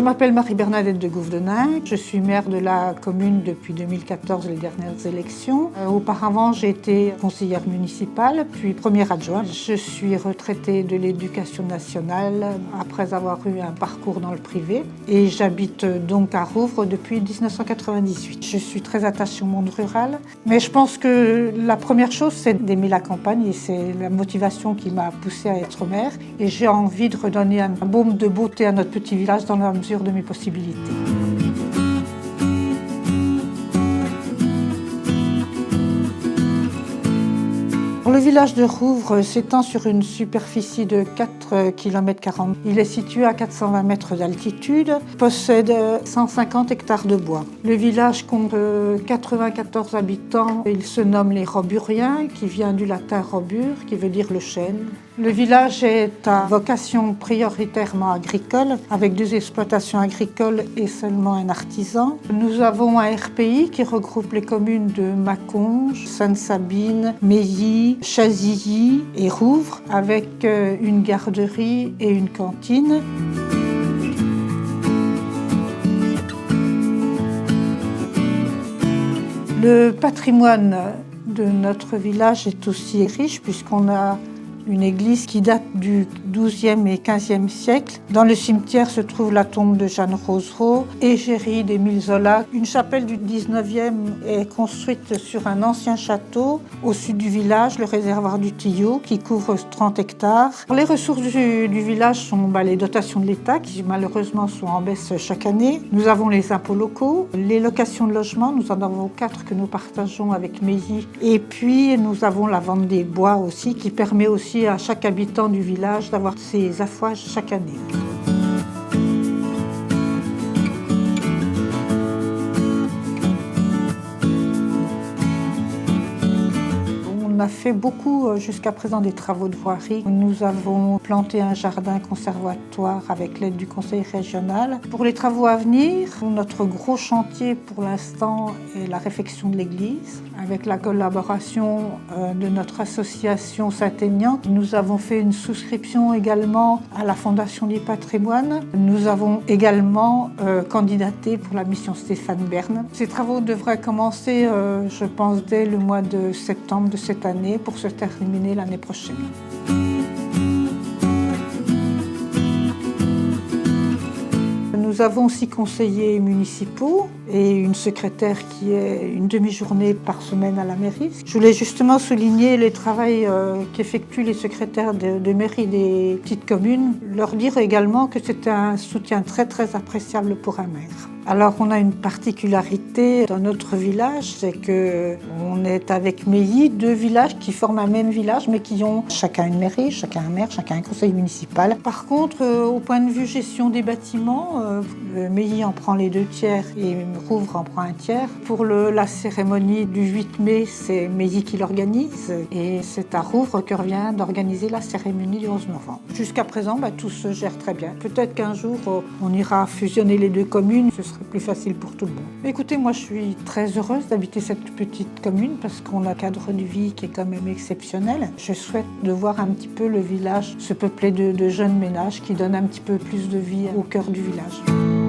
Je m'appelle Marie-Bernadette de Gouvedeninck, je suis maire de la commune depuis 2014, les dernières élections. Auparavant, j'ai été conseillère municipale, puis première adjointe. Je suis retraitée de l'éducation nationale après avoir eu un parcours dans le privé et j'habite donc à Rouvres depuis 1998. Je suis très attachée au monde rural, mais je pense que la première chose, c'est d'aimer la campagne et c'est la motivation qui m'a poussée à être maire. Et j'ai envie de redonner un baume de beauté à notre petit village dans la mesure de mes possibilités. Le village de Rouvres s'étend sur une superficie de 4,40 km. Il est situé à 420 mètres d'altitude, possède 150 hectares de bois. Le village compte 94 habitants. Il se nomme les Roburiens, qui vient du latin robur, qui veut dire le chêne. Le village est à vocation prioritairement agricole, avec 2 exploitations agricoles et seulement un artisan. Nous avons un RPI qui regroupe les communes de Maconge, Sainte-Sabine, Meilly, Chazilly et Rouvres, avec une garderie et une cantine. Le patrimoine de notre village est aussi riche puisqu'on a une église qui date du XIIe et XVe siècle. Dans le cimetière se trouve la tombe de Jeanne Rosereau, égérie d'Émile Zola. Une chapelle du XIXe est construite sur un ancien château au sud du village, le réservoir du Tillot, qui couvre 30 hectares. Les ressources du village sont les dotations de l'État, qui malheureusement sont en baisse chaque année. Nous avons les impôts locaux, les locations de logements, nous en avons 4 que nous partageons avec Meilly. Et puis nous avons la vente des bois aussi, qui permet aussi à chaque habitant du village d'avoir ses affouages chaque année. On a fait beaucoup jusqu'à présent des travaux de voirie. Nous avons planté un jardin conservatoire avec l'aide du conseil régional. Pour les travaux à venir, notre gros chantier pour l'instant est la réfection de l'église. Avec la collaboration de notre association Saint-Aignan, nous avons fait une souscription également à la Fondation du patrimoine. Nous avons également candidaté pour la mission Stéphane Bern. Ces travaux devraient commencer, je pense, dès le mois de septembre de cette année pour se terminer l'année prochaine. Nous avons 6 conseillers municipaux et une secrétaire qui est une demi-journée par semaine à la mairie. Je voulais justement souligner le travail qu'effectuent les secrétaires de mairie des petites communes, leur dire également que c'est un soutien très très appréciable pour un maire. Alors on a une particularité dans notre village, c'est qu'on est avec Meilly, 2 villages qui forment un même village mais qui ont chacun une mairie, chacun un maire, chacun un conseil municipal. Par contre, au point de vue gestion des bâtiments, Meilly en prend les 2 tiers et Rouvres en prend 1 tiers. Pour la cérémonie du 8 mai, c'est Meilly qui l'organise et c'est à Rouvres que revient d'organiser la cérémonie du 11 novembre. Jusqu'à présent, tout se gère très bien. Peut-être qu'un jour, on ira fusionner les 2 communes, ce serait plus facile pour tout le monde. Écoutez, moi je suis très heureuse d'habiter cette petite commune parce qu'on a un cadre de vie qui est quand même exceptionnel. Je souhaite de voir un petit peu le village se peupler de jeunes ménages qui donnent un petit peu plus de vie au cœur du village.